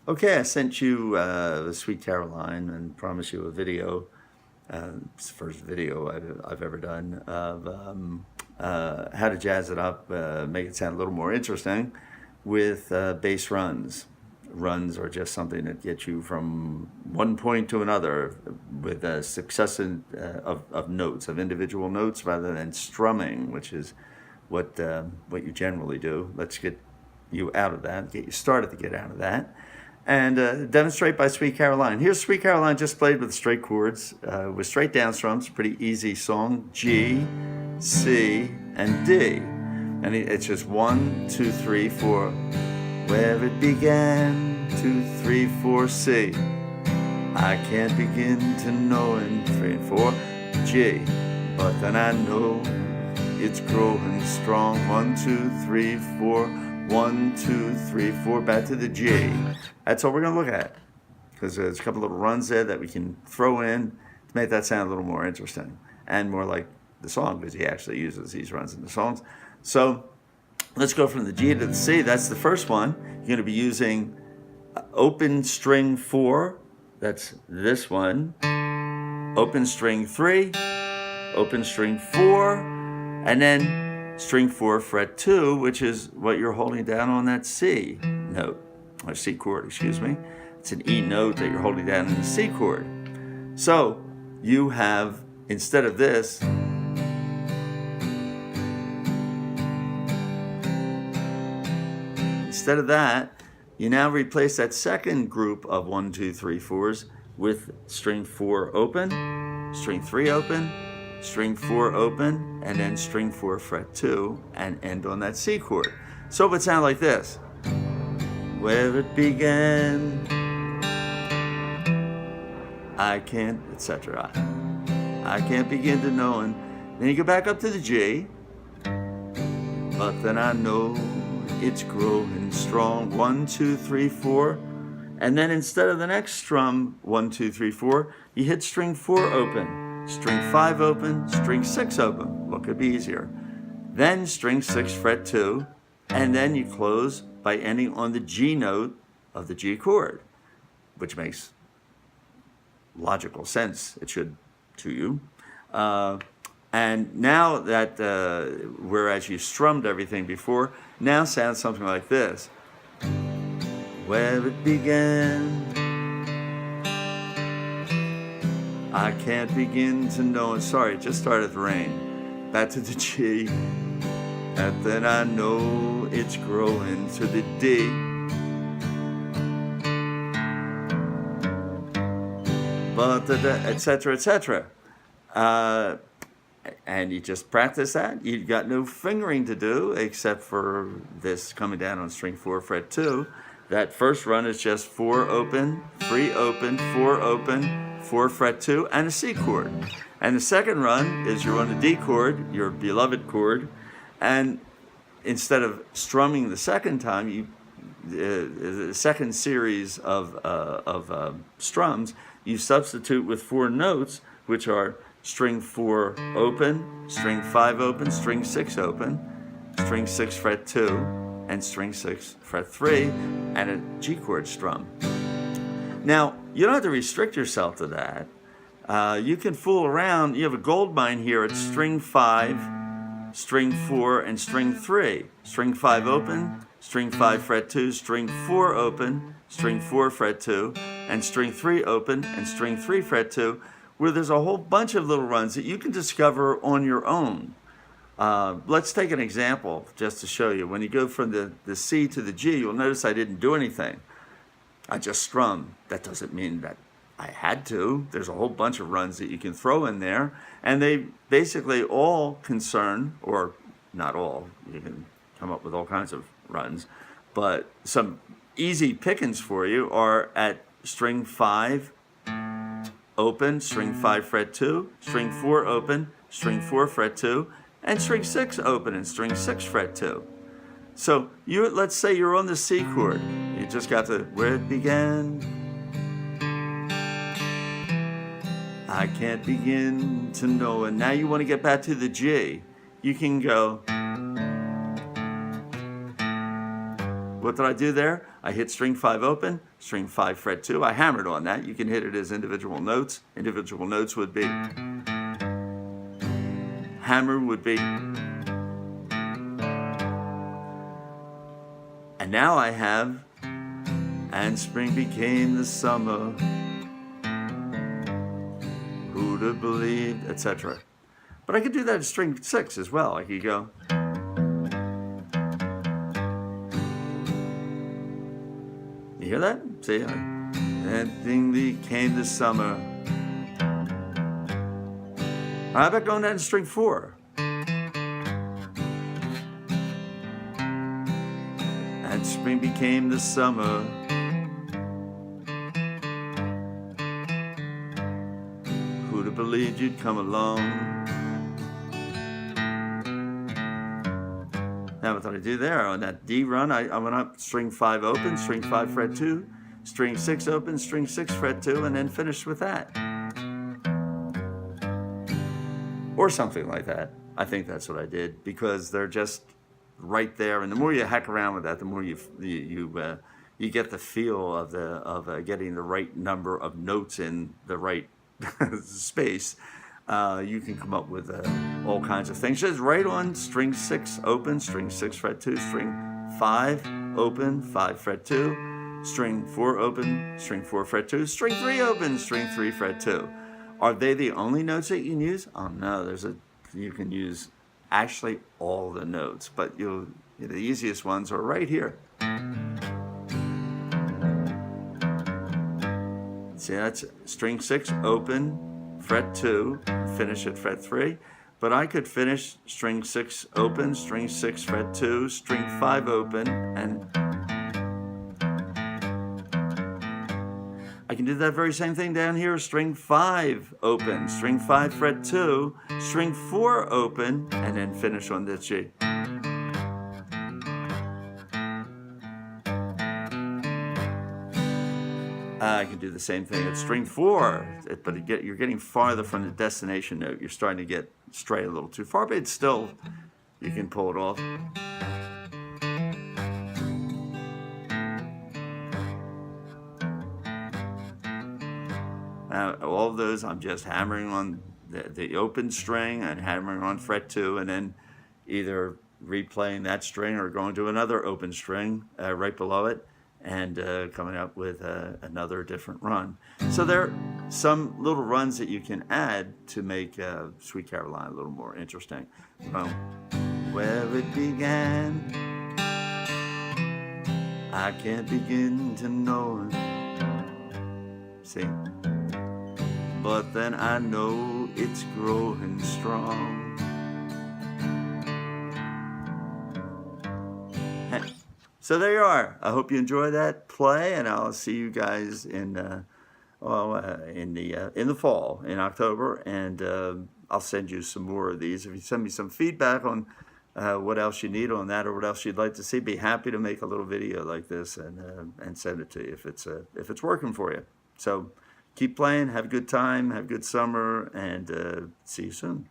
Okay, I sent you Sweet Caroline and promised you a video. It's the first video I've ever done of how to jazz it up, make it sound a little more interesting with bass runs. Runs are just something that gets you from one point to another with a succession of notes, of individual notes, rather than strumming, which is what you generally do. Let's get you out of that, get you started to get out of that, and demonstrate by Sweet Caroline. Here's Sweet Caroline just played with straight chords, with straight down strums, pretty easy song, G, C, and D. And it's just 1, 2, 3, 4, where it began, 2, 3, 4, C. I can't begin to know in 3 and 4, G, but then I know it's growing strong, 1, 2, 3, 4, 1, 2, 3, 4, back to the G. That's all we're going to look at, because there's a couple little runs there that we can throw in to make that sound a little more interesting and more like the song, because he actually uses these runs in the songs. So let's go from the G to the C. That's the first one. You're going to be using open string 4. That's this one. Open string 3. Open string 4. And then string 4 fret 2, which is what you're holding down on that C note, or C chord, excuse me. It's an E note that you're holding down in the C chord. So you have, instead of this, instead of that, you now replace that second group of 1, 2, 3, 4s with string 4 open, string 3 open, string 4 open, and then string 4 fret 2, and end on that C chord. So it would sound like this. Where it began, I can't, etc. I can't begin to know. And then you go back up to the G, but then I know it's growing strong, 1, 2, 3, 4. And then instead of the next strum, 1, 2, 3, 4, you hit string 4 open, string 5 open, string 6 open. What could be easier? Then string 6 fret 2, and then you close by ending on the G note of the G chord, which makes logical sense, it should, to you. And now that, whereas you strummed everything before, now sounds something like this. Where it began, I can't begin to know. And sorry, it just started to rain. Back to the G, and then I know it's growing to the D. But etc., etc. And you just practice that. You've got no fingering to do except for this coming down on string 4 fret 2. That first run is just 4 open, 3 open, 4 open, 4 fret 2, and a C chord. And the second run is you're on the D chord, your beloved chord, and instead of strumming the second time, the second series of strums, you substitute with 4 notes, which are string 4 open, string 5 open, string 6 open, string 6 fret 2, and string 6 fret 3, and a G chord strum. Now, you don't have to restrict yourself to that. You can fool around. You have a gold mine here at string 5, string 4, and string 3. String 5 open, string 5 fret 2, string 4 open, string 4 fret 2, and string 3 open, and string 3 fret 2, where there's a whole bunch of little runs that you can discover on your own. Let's take an example just to show you. When you go from the C to the G, you'll notice I didn't do anything. I just strummed. That doesn't mean that I had to. There's a whole bunch of runs that you can throw in there, and they basically all concern, or not all, you can come up with all kinds of runs, but some easy pickings for you are at string 5 open, string 5 fret 2, string 4 open, string 4 fret 2, and string 6 open and string 6 fret 2. So let's say you're on the C chord. You just got to where it began. I can't begin to know. And now you want to get back to the G. You can go. What did I do there? I hit string 5 open, string 5 fret 2. I hammered on that. You can hit it as individual notes. Individual notes would be, hammer would be, and now I have, and spring became the summer, who'd have believed, etc. But I could do that in string 6 as well. I could go, you hear that? See, that thing became the summer. How about going down to string 4? And spring became the summer. Who'd have believed you'd come along? Now what did I do there? On that D run, I went up string 5 open, string 5 fret 2, string 6 open, string 6 fret 2, and then finished with that. Or something like that. I think that's what I did, because they're just right there. And the more you hack around with that, the more you get the feel of getting the right number of notes in the right space. You can come up with all kinds of things. Just right on string 6 open, string 6 fret 2, string 5 open, 5 fret 2, string 4 open, string 4 fret 2, string 3 open, string 3 fret 2. Are they the only notes that you can use? Oh no, you can use actually all the notes, but the easiest ones are right here. See, that's string 6 open, fret 2, finish at fret 3. But I could finish string 6 open, string 6 fret 2, string 5 open, and I can do that very same thing down here, string 5 open, string 5 fret 2, string 4 open, and then finish on this G. I can do the same thing at string 4, but you're getting farther from the destination note. You're starting to stray a little too far, but it's still, you can pull it off. All of those, I'm just hammering on the open string and hammering on fret 2, and then either replaying that string or going to another open string right below it, and coming up with another different run. So there are some little runs that you can add to make Sweet Caroline a little more interesting. Where it began, I can't begin to know it. See? But then I know it's growing strong. So there you are. I hope you enjoy that play, and I'll see you guys in the fall, in October, and I'll send you some more of these. If you send me some feedback on what else you need on that, or what else you'd like to see, be happy to make a little video like this and send it to you if it's working for you. So keep playing, have a good time, have a good summer, and see you soon.